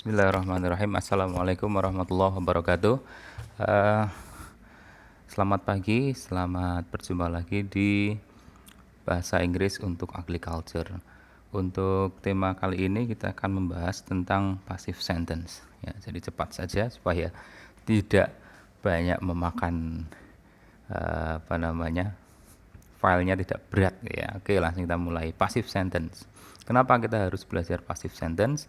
Bismillahirrahmanirrahim. Assalamualaikum warahmatullahi wabarakatuh. Eh, Selamat pagi, selamat berjumpa lagi di Bahasa Inggris untuk Agriculture. Untuk tema kali ini kita akan membahas tentang passive sentence. Ya, jadi cepat saja supaya tidak banyak memakan filenya tidak berat ya. Oke, langsung kita mulai. Passive sentence. Kenapa kita harus belajar passive sentence?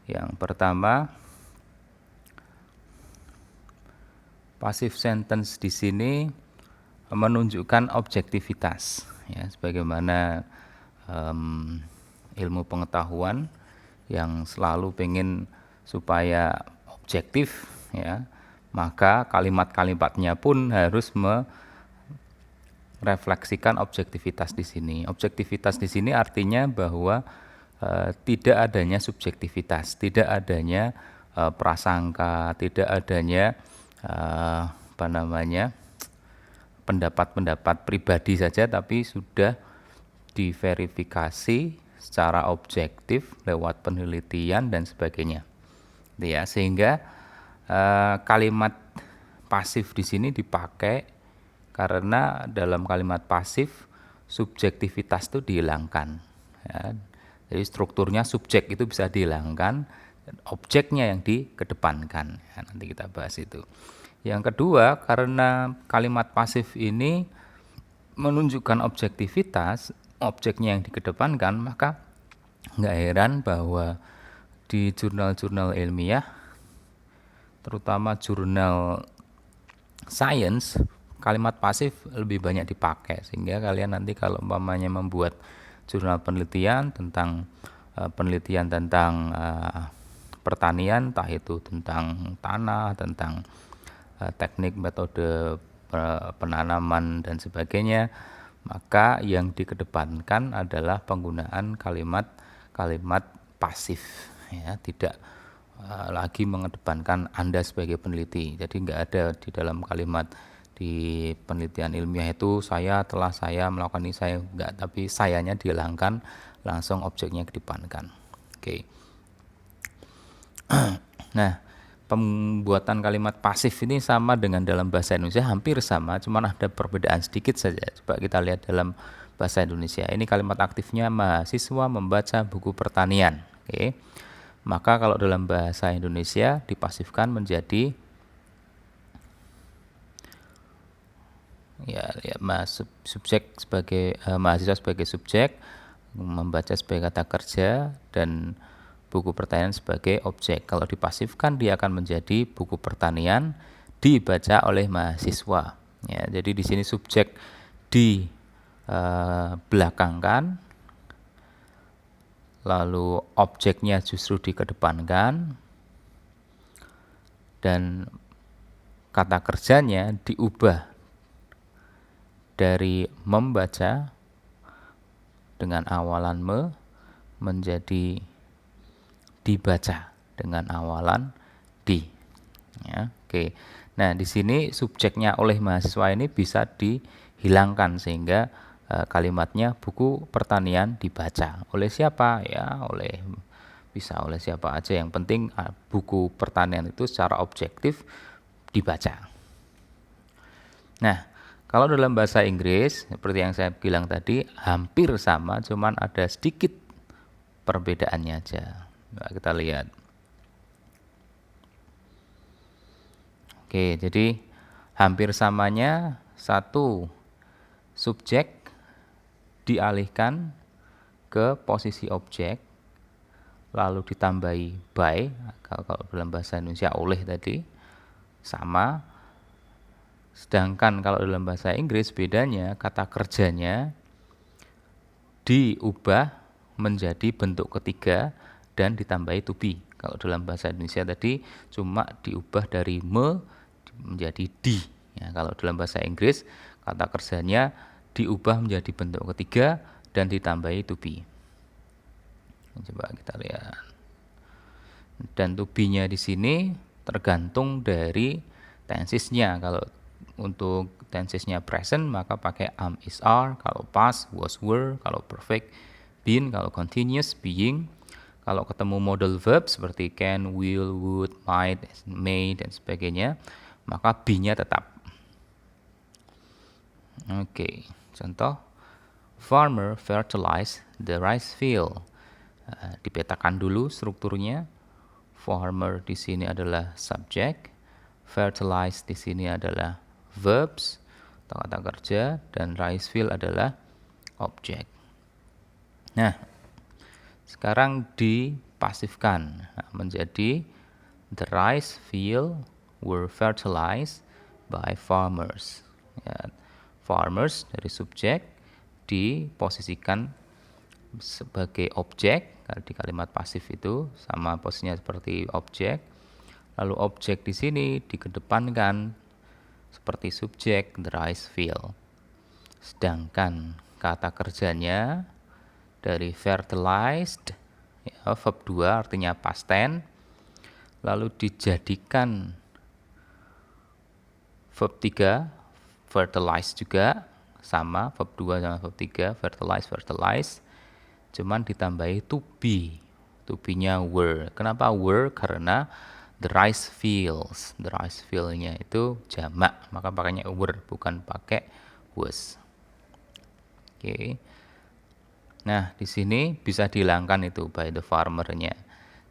Yang pertama, passive sentence di sini menunjukkan objektivitas, ya, sebagaimana ilmu pengetahuan yang selalu pengen supaya objektif, ya, maka kalimat-kalimatnya pun harus merefleksikan objektivitas di sini. Objektivitas di sini artinya bahwa tidak adanya subjektivitas, tidak adanya prasangka, tidak adanya pendapat-pendapat pribadi saja, tapi sudah diverifikasi secara objektif lewat penelitian dan sebagainya. Ya, sehingga kalimat pasif di sini dipakai karena dalam kalimat pasif subjektivitas itu dihilangkan. Ya. Jadi strukturnya subjek itu bisa dihilangkan, objeknya yang dikedepankan. Ya, nanti kita bahas itu. Yang kedua, karena kalimat pasif ini menunjukkan objektivitas, objeknya yang dikedepankan, maka nggak heran bahwa di jurnal-jurnal ilmiah, terutama jurnal science, kalimat pasif lebih banyak dipakai, sehingga kalian nanti kalau umpamanya membuat jurnal penelitian tentang pertanian, entah itu tentang tanah, tentang teknik metode penanaman dan sebagainya, maka yang dikedepankan adalah penggunaan kalimat pasif, ya, tidak lagi mengedepankan Anda sebagai peneliti. Jadi nggak ada di dalam kalimat di penelitian ilmiah itu saya melakukan ini, saya enggak, tapi sayanya dihilangkan, langsung objeknya kedepankan. Oke. Nah, pembuatan kalimat pasif ini sama dengan dalam bahasa Indonesia, hampir sama, cuma ada perbedaan sedikit saja. Coba kita lihat dalam bahasa Indonesia. Ini kalimat aktifnya mahasiswa membaca buku pertanian. Oke. Maka kalau dalam bahasa Indonesia dipasifkan menjadi subjek sebagai mahasiswa sebagai subjek, membaca sebagai kata kerja, dan buku pertanian sebagai objek. Kalau dipasifkan dia akan menjadi buku pertanian dibaca oleh mahasiswa. Ya, jadi di sini subjek dibelakangkan, lalu objeknya justru dikedepankan, dan kata kerjanya diubah dari membaca dengan awalan menjadi dibaca dengan awalan di. Ya, oke. Nah, di sini subjeknya oleh mahasiswa ini bisa dihilangkan sehingga kalimatnya buku pertanian dibaca. Oleh siapa? Ya, bisa oleh siapa aja. Yang penting buku pertanian itu secara objektif dibaca. Nah, kalau dalam bahasa Inggris, seperti yang saya bilang tadi, hampir sama, cuman ada sedikit perbedaannya aja. Nah, kita lihat. Oke, jadi hampir samanya satu subjek dialihkan ke posisi objek, lalu ditambahi by, kalau dalam bahasa Indonesia oleh tadi, sama. Sedangkan kalau dalam bahasa Inggris bedanya kata kerjanya diubah menjadi bentuk ketiga dan ditambahi to be. Kalau dalam bahasa Indonesia tadi cuma diubah dari menjadi di. Ya, kalau dalam bahasa Inggris kata kerjanya diubah menjadi bentuk ketiga dan ditambahi to be. Coba kita lihat. Dan to be-nya di sini tergantung dari tensesnya. Kalau untuk tensesnya present maka pakai am, is, are. Kalau past, was, were. Kalau perfect, been. Kalau continuous, being. Kalau ketemu modal verb seperti can, will, would, might, may, dan sebagainya, maka be-nya tetap. Oke, contoh. Farmer fertilized the rice field. Dipetakan dulu strukturnya. Farmer di sini adalah subject, fertilize di sini adalah verbs atau kata kerja, dan rice field adalah objek. Nah, sekarang dipasifkan menjadi the rice field were fertilized by farmers. Ya, farmers dari subjek diposisikan sebagai objek. Di kalimat pasif itu sama posisinya seperti objek. Lalu objek di sini dikedepankan seperti subjek the rice field. Sedangkan kata kerjanya dari fertilized, ya, verb 2 artinya past tense, lalu dijadikan verb 3 fertilize juga, sama verb 2 sama verb 3 fertilize, cuman ditambahi to be. To be-nya were. Kenapa were? Karena the rice field-nya itu jamak, maka pakainya were, bukan pakai was. Oke. Nah, di sini bisa dihilangkan itu by the farmer-nya.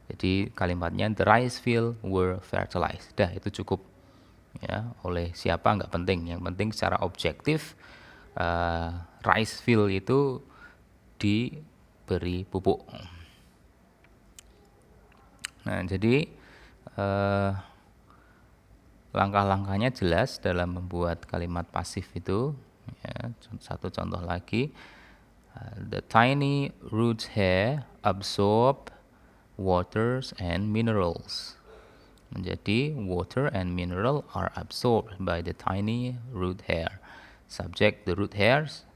Jadi kalimatnya the rice field were fertilized. Dah, itu cukup. Ya, oleh siapa nggak penting. Yang penting secara objektif rice field itu diberi pupuk. Nah, jadi langkah-langkahnya jelas dalam membuat kalimat pasif itu. Ya, satu contoh lagi. The tiny root hair absorb waters and minerals. Menjadi water and mineral are absorbed by the tiny root hair. Subject the root hairs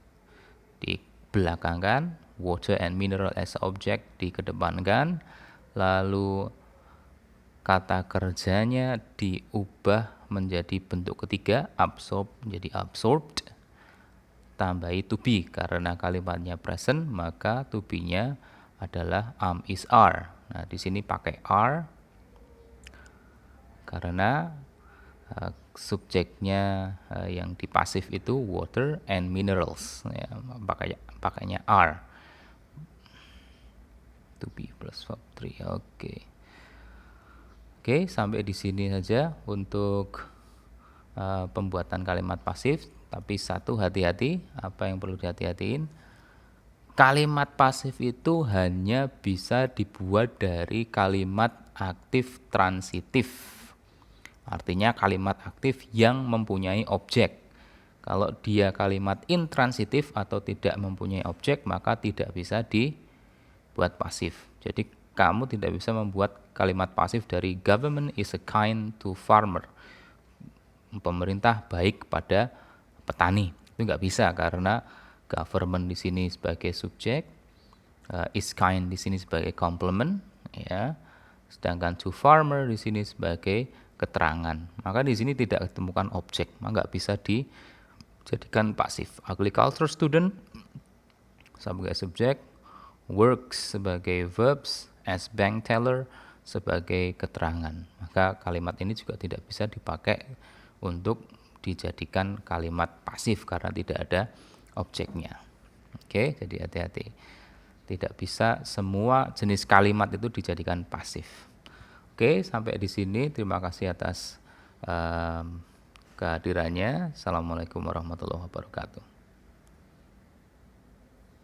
dibelakangkan, water and mineral as object dikedepankan, lalu kata kerjanya diubah menjadi bentuk ketiga, absorb menjadi absorbed, tambahi to be karena kalimatnya present, maka to be-nya adalah am is are. Nah, di sini pakai are karena subjeknya yang di pasif itu water and minerals, ya, pakainya are. To be plus verb 3. Oke, sampai di sini saja untuk pembuatan kalimat pasif. Tapi satu, hati-hati. Apa yang perlu dihati-hatiin? Kalimat pasif itu hanya bisa dibuat dari kalimat aktif transitif. Artinya kalimat aktif yang mempunyai objek. Kalau dia kalimat intransitif atau tidak mempunyai objek, maka tidak bisa dibuat pasif. Jadi kamu tidak bisa membuat kalimat pasif dari government is a kind to farmer. Pemerintah baik pada petani. Itu nggak bisa karena government di sini sebagai subjek, is kind di sini sebagai complement, ya. Sedangkan to farmer di sini sebagai keterangan. Maka di sini tidak ditemukan objek, maka nggak bisa dijadikan pasif. Agriculture student sebagai subjek, works sebagai verbs, as bank teller sebagai keterangan. Maka kalimat ini juga tidak bisa dipakai untuk dijadikan kalimat pasif karena tidak ada objeknya. Oke, jadi hati-hati. Tidak bisa semua jenis kalimat itu dijadikan pasif. Oke, sampai di sini. Terima kasih atas kehadirannya. Assalamualaikum warahmatullahi wabarakatuh.